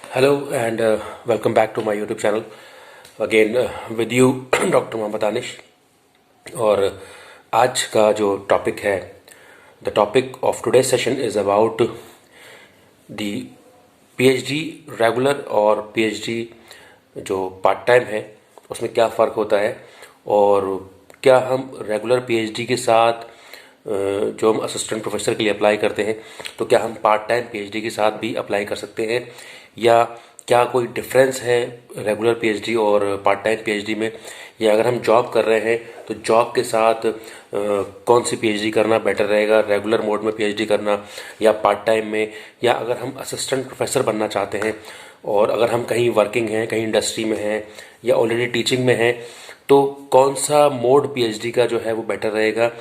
Hello and welcome back to my YouTube channel. Again with you doctor Mohammad Danish. और आज का जो टॉपिक है, the topic of today session is about the PhD regular और PhD जो part time है उसमें क्या फ़र्क होता है, और क्या हम रेगुलर पीएचडी के साथ जो हम असिस्टेंट प्रोफेसर के लिए अप्लाई करते हैं तो क्या हम पार्ट टाइम पीएचडी के साथ भी अप्लाई कर सकते हैं, या क्या कोई डिफरेंस है रेगुलर पीएचडी और पार्ट टाइम पीएचडी में, या अगर हम जॉब कर रहे हैं तो जॉब के साथ कौन सी पीएचडी करना बेटर रहेगा, रेगुलर मोड में पीएचडी करना या पार्ट टाइम में, या अगर हम असिस्टेंट प्रोफेसर बनना चाहते हैं और अगर हम कहीं वर्किंग हैं, कहीं इंडस्ट्री में हैं या ऑलरेडी टीचिंग में हैं, तो कौन सा मोड पीएचडी का जो है वो बेटर रहेगा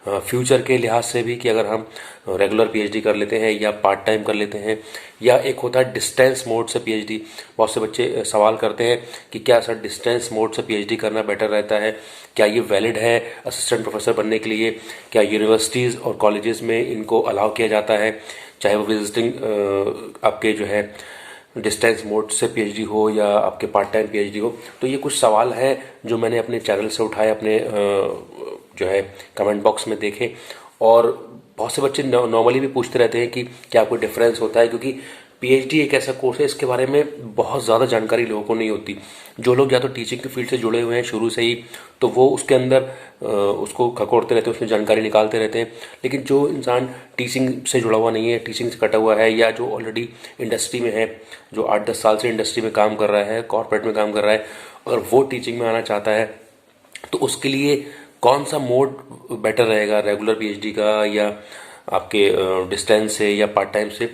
फ्यूचर के लिहाज से भी, कि अगर हम रेगुलर पीएचडी कर लेते हैं या पार्ट टाइम कर लेते हैं, या एक होता है डिस्टेंस मोड से पीएचडी। बहुत से बच्चे सवाल करते हैं कि क्या सर डिस्टेंस मोड से पीएचडी करना बेटर रहता है, क्या ये वैलिड है असिस्टेंट प्रोफेसर बनने के लिए, क्या यूनिवर्सिटीज़ और कॉलेजेस में इनको अलाउ किया जाता है, चाहे वो विजिटिंग आपके जो है डिस्टेंस मोड से पीएचडी हो या आपके पार्ट टाइम पीएचडी हो। तो ये कुछ सवाल हैं जो मैंने अपने चैनल से उठाए, अपने जो है कमेंट बॉक्स में देखे, और बहुत से बच्चे नॉर्मली भी पूछते रहते हैं कि क्या कोई डिफरेंस होता है, क्योंकि पीएचडी एक ऐसा कोर्स है इसके बारे में बहुत ज़्यादा जानकारी लोगों को नहीं होती। जो लोग या तो टीचिंग की फील्ड से जुड़े हुए हैं शुरू से ही, तो वो उसके अंदर उसको खकोड़ते रहते हैं, उसमें जानकारी निकालते रहते हैं। लेकिन जो इंसान टीचिंग से जुड़ा हुआ नहीं है, टीचिंग से कटा हुआ है, या जो ऑलरेडी इंडस्ट्री में है, जो 8-10 साल से इंडस्ट्री में काम कर रहा है, कॉर्पोरेट में काम कर रहा है, और वो टीचिंग में आना चाहता है, तो उसके लिए कौन सा मोड बेटर रहेगा, रेगुलर पीएचडी का या आपके डिस्टेंस से या पार्ट टाइम से,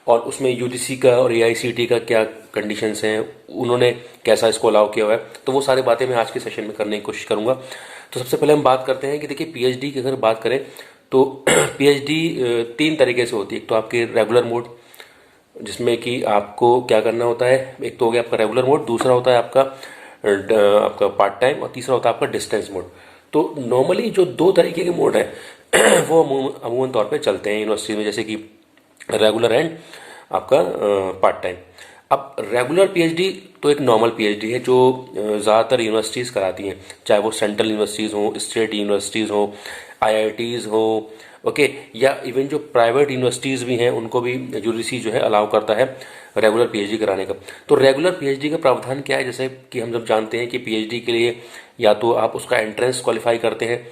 और उसमें यूजीसी का और एआईसीटी का क्या कंडीशंस हैं, उन्होंने कैसा इसको अलाउ किया हुआ है। तो वो सारी बातें मैं आज के सेशन में करने की कोशिश करूंगा। तो सबसे पहले हम बात करते हैं कि देखिए पीएचडी की अगर बात करें तो पीएचडी 3 तरीके से होती है। एक तो आपके रेगुलर मोड, जिसमें कि आपको क्या करना होता है, एक तो हो गया आपका रेगुलर मोड, दूसरा होता है आपका पार्ट टाइम, और तीसरा होता है आपका डिस्टेंस मोड। तो नॉर्मली जो 2 तरीके के मोड हैं वो अमूमन तौर पे चलते हैं यूनिवर्सिटी में, जैसे कि रेगुलर एंड आपका पार्ट टाइम। अब रेगुलर पीएचडी तो एक नॉर्मल पीएचडी है जो ज़्यादातर यूनिवर्सिटीज़ कराती हैं, चाहे वो सेंट्रल यूनिवर्सिटीज़ हों, स्टेट यूनिवर्सिटीज़ हों, आईआईटीज़ हों, ओके, या इवन जो प्राइवेट यूनिवर्सिटीज़ भी हैं उनको भी यूजीसी जो है अलाउ करता है रेगुलर पीएचडी कराने का। तो रेगुलर पीएचडी का प्रावधान क्या है, जैसे कि हम जब जानते हैं कि पीएचडी के लिए या तो आप उसका एंट्रेंस क्वालिफाई करते हैं,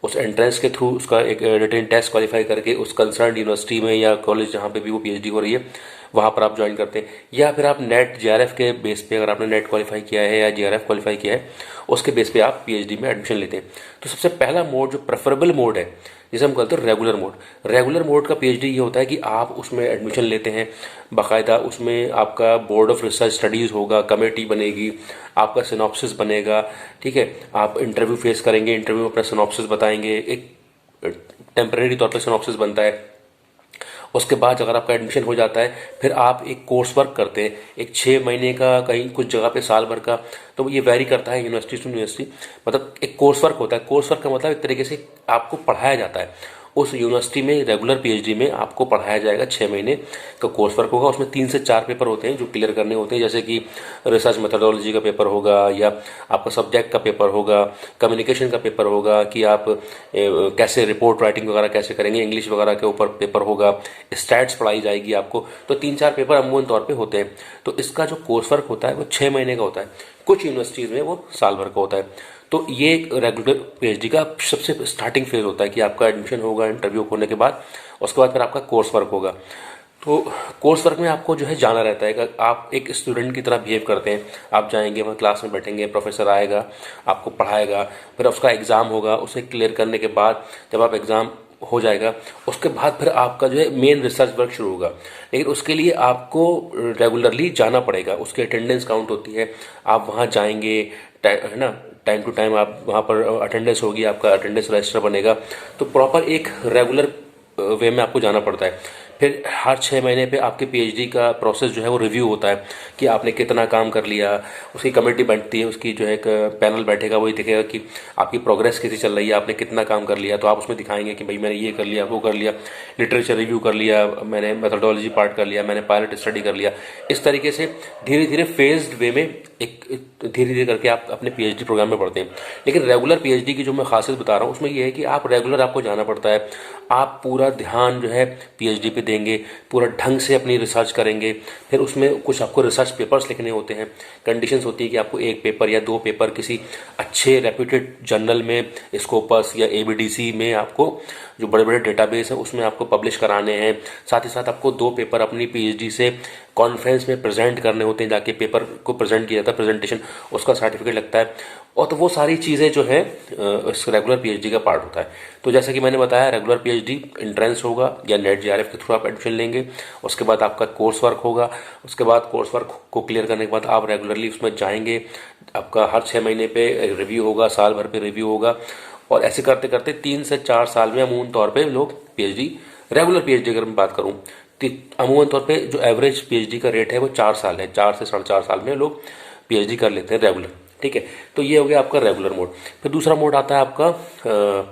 उस एंट्रेंस के थ्रू उसका एक रिटन टेस्ट क्वालिफाई करके उस कंसर्न यूनिवर्सिटी में या कॉलेज जहाँ पे भी वो पीएचडी हो रही है वहाँ पर आप ज्वाइन करते हैं, या फिर आप नेट जेआरएफ के बेस पे, अगर आपने नेट क्वालिफाई किया है या जेआरएफ क्वालिफाई किया है, उसके बेस पे आप पीएचडी में एडमिशन लेते हैं। तो सबसे पहला मोड जो प्रेफरेबल मोड है, जिसे हम कहते हैं रेगुलर मोड। रेगुलर मोड का पीएचडी ये होता है कि आप उसमें एडमिशन लेते हैं, बाकायदा उसमें आपका बोर्ड ऑफ रिसर्च स्टडीज़ होगा, कमेटी बनेगी, आपका सिनॉप्सिस बनेगा, ठीक है, आप इंटरव्यू फेस करेंगे, इंटरव्यू में अपना सिनॉप्सिस बताएंगे, एक टेम्परेरी तौर पर सिनॉप्सिस बनता है। उसके बाद अगर आपका एडमिशन हो जाता है, फिर आप एक कोर्स वर्क करते हैं, एक 6 महीने का, कहीं कुछ जगह पे साल भर का, तो ये वैरी करता है यूनिवर्सिटी टू यूनिवर्सिटी। मतलब एक कोर्स वर्क होता है। कोर्स वर्क का मतलब एक तरीके से आपको पढ़ाया जाता है उस यूनिवर्सिटी में। रेगुलर पीएचडी में आपको पढ़ाया जाएगा, 6 महीने का कोर्स वर्क होगा। उसमें 3 से 4 पेपर होते हैं जो क्लियर करने होते हैं, जैसे कि रिसर्च मेथोडोलॉजी का पेपर होगा, या आपका सब्जेक्ट का पेपर होगा, कम्युनिकेशन का पेपर होगा, कि आप कैसे रिपोर्ट राइटिंग वगैरह कैसे करेंगे, इंग्लिश वगैरह के ऊपर पेपर होगा, स्टैट्स पढ़ाई जाएगी आपको। तो 3-4 पेपर अमूमन तौर पर होते हैं। तो इसका जो कोर्स वर्क होता है वो 6 महीने का होता है, कुछ यूनिवर्सिटीज़ में वो साल भर का होता है। तो ये एक रेगुलर पीएचडी का सबसे स्टार्टिंग फेज होता है कि आपका एडमिशन होगा इंटरव्यू होने के बाद, उसके बाद फिर आपका कोर्स वर्क होगा। तो कोर्स वर्क में आपको जो है जाना रहता है कि आप एक स्टूडेंट की तरह बिहेव करते हैं। आप जाएंगे, वहाँ क्लास में बैठेंगे, प्रोफेसर आएगा, आपको पढ़ाएगा, फिर उसका एग्ज़ाम होगा। उसे क्लियर करने के बाद जब आप एग्ज़ाम हो जाएगा, उसके बाद फिर आपका जो है मेन रिसर्च वर्क शुरू होगा। लेकिन उसके लिए आपको रेगुलरली जाना पड़ेगा, उसकी अटेंडेंस काउंट होती है। आप वहाँ जाएंगे, है ना, टाइम टू टाइम आप वहाँ पर अटेंडेंस होगी, आपका अटेंडेंस रजिस्टर बनेगा। तो प्रॉपर एक रेगुलर वे में आपको जाना पड़ता है। फिर हर 6 महीने पे आपके पीएचडी का प्रोसेस जो है वो रिव्यू होता है कि आपने कितना काम कर लिया। उसकी कमेटी बैठती है, उसकी जो है एक पैनल बैठेगा, वही देखेगा कि आपकी प्रोग्रेस कैसी चल रही है, आपने कितना काम कर लिया। तो आप उसमें दिखाएंगे कि भाई मैंने ये कर लिया, वो कर लिया, लिटरेचर रिव्यू कर लिया, मैंने मेथोडोलॉजी पार्ट कर लिया, मैंने पायलट स्टडी कर लिया। इस तरीके से धीरे धीरे फेज्ड वे में एक धीरे धीरे करके आप अपने पीएचडी प्रोग्राम में पढ़ते हैं। लेकिन रेगुलर पीएचडी की जो मैं खासियत बता रहा हूँ उसमें ये है कि आप रेगुलर आपको जाना पड़ता है, आप पूरा ध्यान जो है पीएचडी पे देंगे, पूरा ढंग से अपनी रिसर्च करेंगे। फिर उसमें कुछ आपको रिसर्च पेपर्स लिखने होते हैं, कंडीशंस होती है कि आपको 1 पेपर या 2 पेपर किसी अच्छे रेप्यूटेड जर्नल में, स्कोपस या एबीडीसी में, आपको जो बड़े बड़े डेटाबेस है उसमें आपको पब्लिश कराने हैं। साथ ही साथ आपको 2 पेपर अपनी पीएचडी से कॉन्फ्रेंस में प्रेजेंट करने होते हैं, जाके पेपर को प्रेजेंट किया जाता है, प्रेजेंटेशन, उसका सर्टिफिकेट लगता है। और तो वो सारी चीज़ें जो है इस रेगुलर पीएचडी का पार्ट होता है। तो जैसा कि मैंने बताया, रेगुलर पीएचडी एंट्रेंस होगा या नेट जेआरएफ के थ्रू आप एडमिशन लेंगे, उसके बाद आपका कोर्स वर्क होगा, उसके बाद कोर्स वर्क को क्लियर करने के बाद आप रेगुलरली उसमें जाएंगे, आपका हर 6 महीने पे रिव्यू होगा, साल भर पे रिव्यू होगा। और ऐसे करते करते 3 से 4 साल में अमूमन तौर पे लोग पीएचडी, रेगुलर पीएचडी अगर मैं बात करूं तो अमूमन तौर पे जो एवरेज पीएचडी का रेट है वो 4 साल है। 4 से 4.5 साल में लोग पीएचडी कर लेते हैं रेगुलर। ठीक है, तो ये हो गया आपका रेगुलर मोड। फिर दूसरा मोड आता है आपका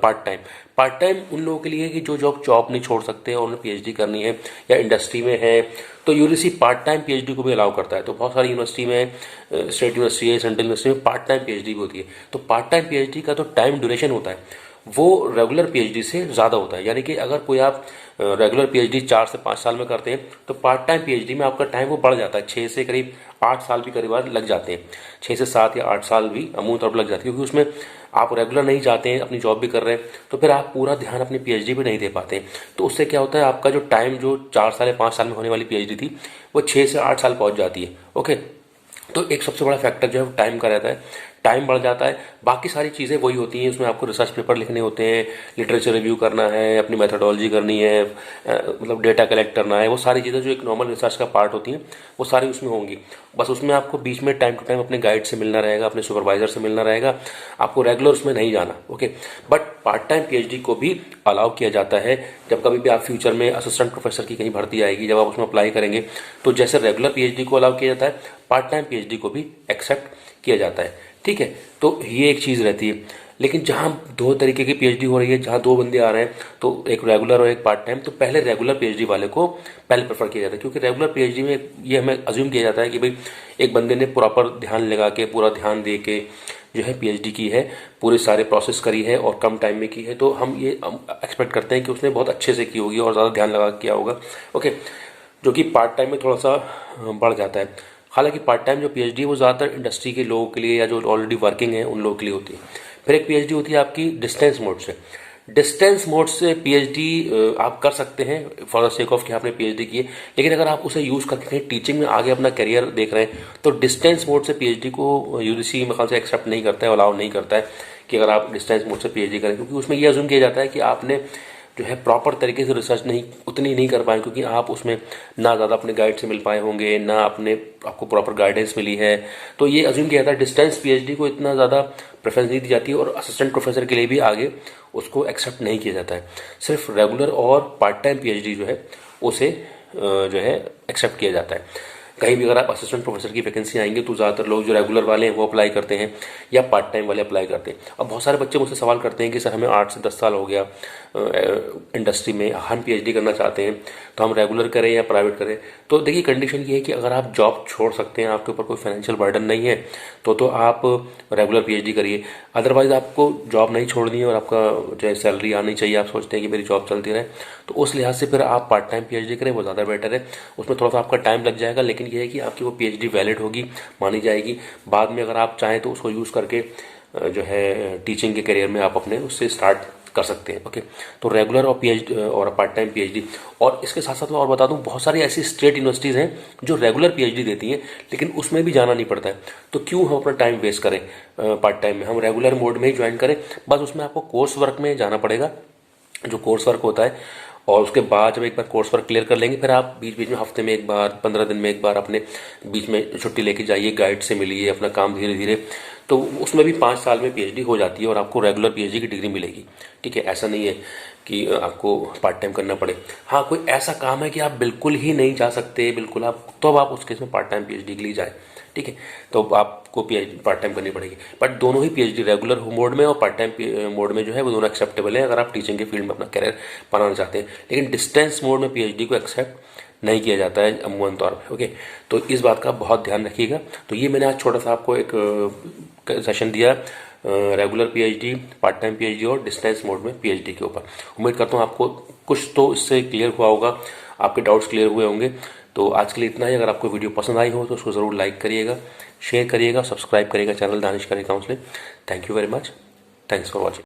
पार्ट टाइम। पार्ट टाइम उन लोगों के लिए है कि जो जॉब नहीं छोड़ सकते और उन्हें पीएचडी करनी है या इंडस्ट्री में है, तो यूजीसी पार्ट टाइम पीएचडी को भी अलाउ करता है। तो बहुत सारी यूनिवर्सिटी में, स्टेट यूनिवर्सिटी है, सेंट्रल यूनिवर्सिटी में पार्ट टाइम पीएचडी भी होती है। तो पार्ट टाइम पीएचडी का तो टाइम ड्यूरेशन होता है वो रेगुलर पीएचडी से ज़्यादा होता है। यानी कि अगर कोई आप रेगुलर पीएचडी 4 से 5 साल में करते हैं तो पार्ट टाइम पीएचडी में आपका टाइम वो बढ़ जाता है, 6 से करीब 8 साल भी करीब लग जाते हैं। 6 से 7 या 8 साल भी अमूमन तौर पर लग जाती है, क्योंकि उसमें आप रेगुलर नहीं जाते हैं, अपनी जॉब भी कर रहे हैं, तो फिर आप पूरा ध्यान अपनी पीएचडी पे नहीं दे पाते हैं। तो उससे क्या होता है, आपका जो टाइम जो 4 साल या 5 साल में होने वाली पीएचडी थी वो 6 से 8 साल पहुंच जाती है। ओके, तो एक सबसे बड़ा फैक्टर जो है वो टाइम का रहता है, टाइम बढ़ जाता है। बाकी सारी चीज़ें वही होती हैं, उसमें आपको रिसर्च पेपर लिखने होते हैं, लिटरेचर रिव्यू करना है, अपनी मेथोडोलॉजी करनी है, मतलब डेटा कलेक्ट करना है, वो सारी चीज़ें जो एक नॉर्मल रिसर्च का पार्ट होती हैं वो सारी उसमें होंगी। बस उसमें आपको बीच में टाइम टू टाइम अपने गाइड से मिलना रहेगा, अपने सुपरवाइजर से मिलना रहेगा, आपको रेगुलर उसमें नहीं जाना। Okay, but part time PhD को भी अलाउ किया जाता है। जब कभी भी आप फ्यूचर में असिस्टेंट प्रोफेसर की कहीं भर्ती आएगी, जब आप उसमें अप्लाई करेंगे, तो जैसे रेगुलर पीएचडी को अलाउ किया जाता है, पार्ट टाइम पीएचडी को भी एक्सेप्ट किया जाता है। ठीक है, तो ये एक चीज़ रहती है। लेकिन जहाँ 2 तरीके की पीएचडी हो रही है, जहाँ 2 बंदे आ रहे हैं, तो एक रेगुलर और एक पार्ट टाइम, तो पहले रेगुलर पीएचडी वाले को पहले प्रेफर किया जाता है, क्योंकि रेगुलर पीएचडी में ये हमें अज्यूम किया जाता है कि भाई एक बंदे ने प्रॉपर ध्यान लगा के, पूरा ध्यान दे के जो है पीएचडी की है, पूरे सारे प्रोसेस करी है और कम टाइम में की है, तो हम ये एक्सपेक्ट करते हैं कि उसने बहुत अच्छे से की होगी और ज़्यादा ध्यान लगा किया होगा। ओके, जो कि पार्ट टाइम में थोड़ा सा बढ़ जाता है। हालांकि पार्ट टाइम जो पीएचडी है वो ज़्यादातर इंडस्ट्री के लोगों के लिए या जो ऑलरेडी वर्किंग है उन लोगों के लिए होती है। फिर एक पीएचडी होती है आपकी डिस्टेंस मोड से। डिस्टेंस मोड से पीएचडी आप कर सकते हैं फॉर द सेक ऑफ कि आपने पीएचडी की है, लेकिन अगर आप उसे यूज़ करके कहीं टीचिंग में आगे अपना करियर देख रहे हैं तो डिस्टेंस मोड से पीएचडी को यूजीसी मेरे ख्याल से एक्सेप्ट नहीं करता है, अलाउ नहीं करता है कि अगर आप डिस्टेंस मोड से पीएचडी करें, क्योंकि उसमें यह अज्यूम किया जाता है कि आपने जो है प्रॉपर तरीके से रिसर्च उतनी नहीं कर पाए, क्योंकि आप उसमें ना ज़्यादा अपने गाइड से मिल पाए होंगे, ना आपको प्रॉपर गाइडेंस मिली है। तो ये अज्यूम किया जाता है डिस्टेंस पीएचडी को इतना ज़्यादा प्रेफरेंस नहीं दी जाती है, और असिस्टेंट प्रोफेसर के लिए भी आगे उसको एक्सेप्ट नहीं किया जाता है। सिर्फ रेगुलर और पार्ट टाइम पीएचडी जो है उसे जो है एक्सेप्ट किया जाता है। कहीं भी अगर आप असिस्टेंट प्रोफेसर की वैकेंसी आएंगे तो ज़्यादातर लोग जो रेगुलर वाले हैं वो अप्लाई करते हैं या पार्ट टाइम वाले अप्लाई करते हैं। अब बहुत सारे बच्चे मुझसे सवाल करते हैं कि सर हमें 8 से 10 साल हो गया इंडस्ट्री में, हम पीएचडी करना चाहते हैं, तो हम रेगुलर करें या प्राइवेट करें। तो देखिए, कंडीशन ये है कि अगर आप जॉब छोड़ सकते हैं, आपके ऊपर कोई फाइनेंशियल बर्डन नहीं है, तो आप रेगुलर पीएचडी करिए। अदरवाइज आपको जॉब नहीं छोड़नी है और आपका जो है सैलरी आनी चाहिए, आप सोचते हैं कि मेरी जॉब चलती रहे, तो उस लिहाज से फिर आप पार्ट टाइम पीएचडी करें, वो ज़्यादा बेटर है। उसमें थोड़ा सा आपका टाइम लग जाएगा, लेकिन ये है कि आपकी वो पीएचडी वैलिड होगी, मानी जाएगी। बाद में अगर आप चाहें तो उसको यूज़ करके जो है टीचिंग के करियर में आप अपने उससे स्टार्ट कर सकते हैं। ओके, तो रेगुलर और पीएचडी और पार्ट टाइम पीएचडी। और इसके साथ साथ मैं और बता दूं, बहुत सारी ऐसी स्टेट यूनिवर्सिटीज़ हैं जो रेगुलर पीएचडी देती हैं, लेकिन उसमें भी जाना नहीं पड़ता है। तो क्यों हम अपना टाइम वेस्ट करें पार्ट टाइम में, हम रेगुलर मोड में ही ज्वाइन करें। बस उसमें आपको कोर्स वर्क में जाना पड़ेगा, जो कोर्स वर्क होता है, और उसके बाद जब एक बार कोर्स वर्क क्लियर कर लेंगे, फिर आप बीच बीच में हफ्ते में एक बार, 15 दिन में एक बार अपने बीच में छुट्टी लेके जाइए, गाइड से मिलिए, अपना काम धीरे धीरे तो उसमें भी 5 साल में पीएचडी हो जाती है और आपको रेगुलर पीएचडी की डिग्री मिलेगी। ठीक है, ऐसा नहीं है कि आपको पार्ट टाइम करना पड़े। हाँ, कोई ऐसा काम है कि आप बिल्कुल ही नहीं जा सकते, बिल्कुल आप, तो अब आप उस केस में पार्ट टाइम पीएचडी के लिए जाए। ठीक है, तो आपको पीएचडी पार्ट टाइम करनी पड़ेगी, बट दोनों ही पीएचडी रेगुलर मोड में और पार्ट टाइम मोड में जो है वो दोनों एक्सेप्टेबल है अगर आप टीचिंग के फील्ड में अपना करियर बनाना चाहते हैं। लेकिन डिस्टेंस मोड में पीएचडी को एक्सेप्ट नहीं किया जाता है अमूमन तौर पे। ओके, तो इस बात का बहुत ध्यान रखिएगा। तो ये मैंने आज छोटा सा आपको एक सेशन दिया regular PhD, part time PhD और डिस्टेंस मोड में पीएचडी के ऊपर। उम्मीद करता हूँ आपको कुछ तो इससे क्लियर हुआ होगा, आपके डाउट्स क्लियर हुए होंगे। तो आज के लिए इतना ही। अगर आपको वीडियो पसंद आई हो तो उसको ज़रूर लाइक करिएगा, शेयर करिएगा, सब्सक्राइब करिएगा channel Danish career counselling. Thank you very much. Thanks for watching.